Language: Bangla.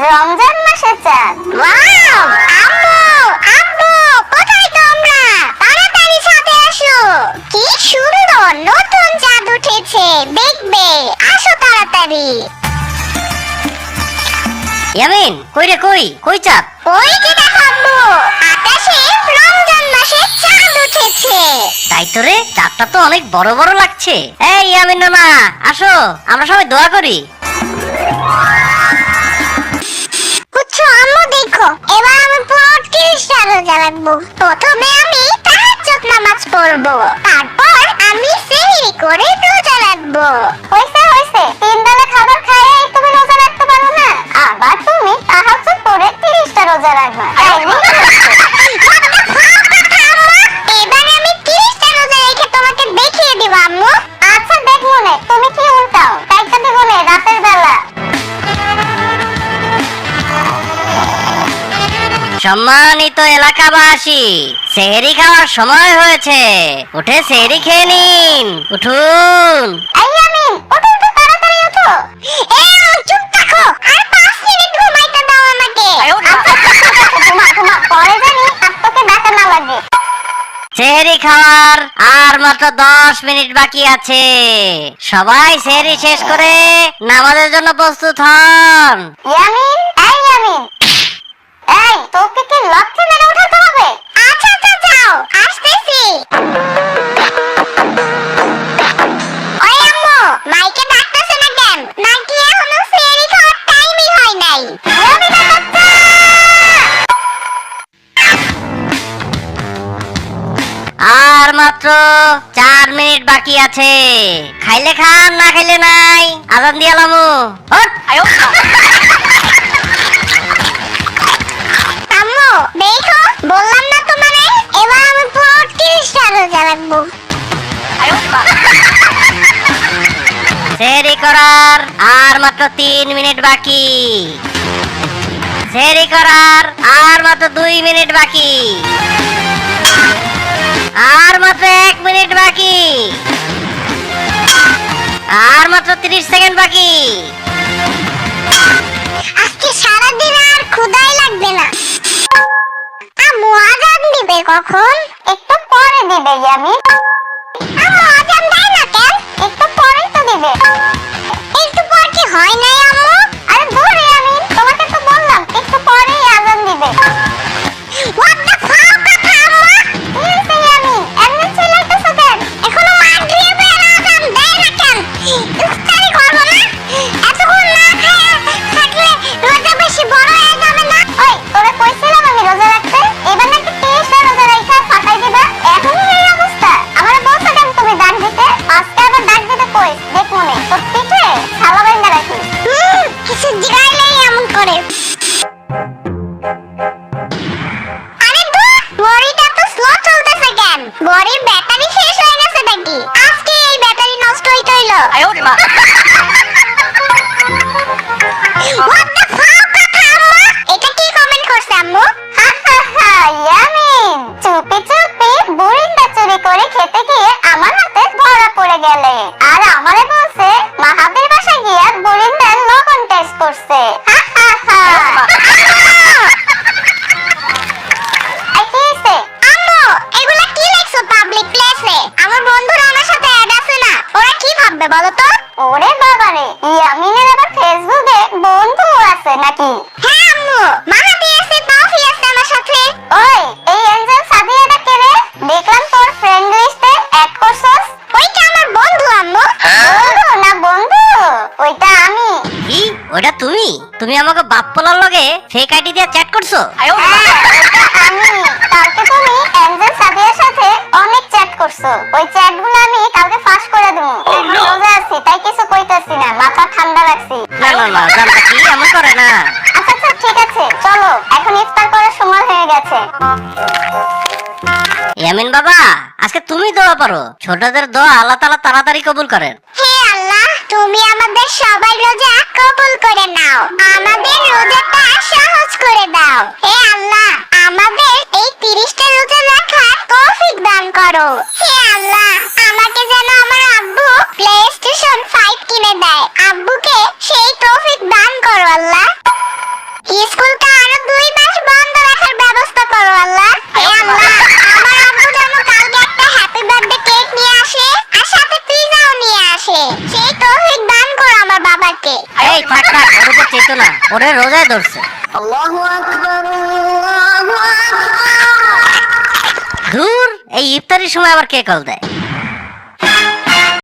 রমজান মাসের চাঁদ। ওয়াও! আম্মু, আব্বু, কোথায় তোমরা? তাড়াতাড়ি ছাদে আসো। কি সুন্দর নতুন চাঁদ উঠেছে, দেখবে। আসো তাড়াতাড়ি। ইয়ামিন, কই রে, কই চাঁদ? ওই যে দেখো আব্বু, আকাশে রমজান মাসের চাঁদ উঠেছে। তাই তো রে, চাঁদটা তো অনেক বড় বড় লাগছে। এই ইয়ামিন নানা, আসো, আমরা সবাই দোয়া করি। বুঝছো আম্মু, দেখো এবার আমি পুরো 30টা রোজা রাখবো। প্রথমে আমি তাহাজ্জুদ নামাজ পড়বো, তারপর আমি সেহরি করে রোজা রাখবো। হইছে 3 বেলা খাবার খাইয়ে তুমি রোজা রাখতে পারো না, আবার তুমি তাহাজ্জুদ পড়ে 30টা রোজা রাখবা। এবার আমি 30টা রোজা রেখে তোমাকে দেখিয়ে দিব আম্মু। আচ্ছা দেখবো নে, তুমি কি উল্টাও, কাইটা দিব নে রাতের বেলা। সম্মানিত এলাকাবাসী, সেহরি খাওয়ার সময় হয়েছে, উঠে সেহরি খেয়ে নিন। উঠুন। এই আমিন, ওঠো তো, তাড়াতাড়ি ওঠো। এই চুপ থাকো, আর 5 মিনিট ঘুমাইতে দাও আমাকে। ঘুমা, পরে জানি আর তোকে ডাকা না লাগে। সেহরি খাওয়ার আর মাত্র 10 মিনিট বাকি আছে। সবাই সেহরি শেষ করে নামাজের জন্য প্রস্তুত হন। ইয়ামিন, এই ইয়ামিন, এই তোকে কি লক্ষ্যে মেরে উঠাতে হবে? আচ্ছা যাও, আসতেছি। ওই আম্মু, মাইকে ডাকতেছে না কেন? নাকি এখনো সেহরি খাওয়ার টাইমই হয় নাই? ইয়ামিনের বাচ্চা! আর মাত্র 4 মিনিট বাকি আছে। খাইলে খান, না খাইলে নাই। আজান দিয়ালামু। হট। আম্মু দেখো, বললাম না তোমারে, এবার আমি পুরো 30টা রোজা রাখবো। সেহরি করার আর মাত্র 3 মিনিট বাকি। সেহরি করার আর মাত্র 2 মিনিট বাকি। আর মাত্র 1 মিনিট বাকি। আর মাত্র 30 সেকেন্ড বাকি। আজকে সারাদিন আর ক্ষুধাই লাগবে না। আম্মু আজান দিবে কখন? একটু পরে দিবে ইয়ামিন। আম্মু আজান দেয় না কেন? একটু পরেই তো দিবে। একটু পর কি হয় নাই আম্মু? আরে দূর ইয়ামিন, তোমাকে তো বললাম একটু পরেই আজান দিবে। What the fuck কথা আম্মু? কি হইছে ইয়ামিন? এমনি চিল্লাইতেছো কেন? এখনো মাগরিবের আজান দেয় না কেন? ইফতারি করবো না? এতক্ষণ না খায়া থাকলে রোজা বেশি বড় হয়ে যাবে না? ওই তোরে কইছিলাম আমি রোজা রাখতে, এবার নাকি 30টা রোজা রাইখা ফাটাই দিবা। এখনই এই অবস্থা। আমারে বলছো কেন তুমি ডাক দিতে? আজকে আবার ডাক দিতে কইস, দেখ মনে তোর পিঠে ছালা বাইন্ধা রাখিস। কিছু জিগাইলেই এমন করে। আরে দূর, ঘড়িটা তো স্লো চলতেছে কেন? ঘড়ির ব্যাটারি শেষ হয়ে গেছে নাকি? আজকে এই ব্যাটারি নষ্ট হইতে হইলো। What the fuck কথা আম্মু? এটা কি কমেন্ট করছে আম্মু? ইয়ামিন, চুপি বুড়িটা চুরি করে খেতে গিয়ে আমার হাতে ধরা পড়ে গেলে, আর আমারে বলছে মাহাবীর বাসায় গিয়ে বুড়িটার লবণ টেস্ট করছে। আম্মু, এগুলা কি লিখছো পাবলিক প্লেসে? আমার বন্ধুরা আমার সাথে অ্যাড আছে না, ওরা কি ভাববে বলো তো? ওরে বাবারে, ইয়ামিনের আবার ফেসবুকে বন্ধু আছে নাকি? হ্যাঁ আম্মু, মাহাদি আছে, তাওফি আছে আমার সাথে। ওই এই এঞ্জেল সাদিয়াটা কে রে? দেখলাম তোর ফ্রেন্ড লিস্টে অ্যাড করছস। ওইটা আমার বন্ধু আম্মু। বন্ধু না বন্ধু, ওইটা আমি। কি? ওটা তুমি? তুমি আমাকে বাপ পোলার লগে ফেক আইডি দিয়ে চ্যাট করছো? হ্যাঁ, ওইটা আমি। কালকে তুমি এঞ্জেল সাদিয়ার সাথে অনেক চ্যাট করছো, ওই চ্যাটগুলো আমি কালকে ফাঁস করে দেবো। এখন রোজা আছি তাই কিছু কইতাছি না, মাথা ঠান্ডা রাখছি। না, জানতা কি এমন করে না। আচ্ছা ঠিক আছে, চলো এখন ইফতার করার সময় হয়ে গেছে। ইয়ামিন বাবা, আজকে তুমি দোয়া পারো। ছোটদের দোয়া আল্লাহ তাআলা তাড়াতাড়ি কবুল করেন। হে আল্লাহ, তুমি আমাদের সবাই রোজা কবুল করে নাও, আমাদের রোজাটা সহজ করে দাও। হে আল্লাহ, আমাদের এই 30টা রোজা রাখার তৌফিক দান করো। হে আল্লাহ, আমাকে যেন আমার আব্বু PlayStation 5 কিনে দেয়, আব্বুকে সেই তৌফিক দান করো আল্লাহ। ওরে রোজায় ধরছে। ধুর, এই ইফতারির সময় আবার কে কল দেয়?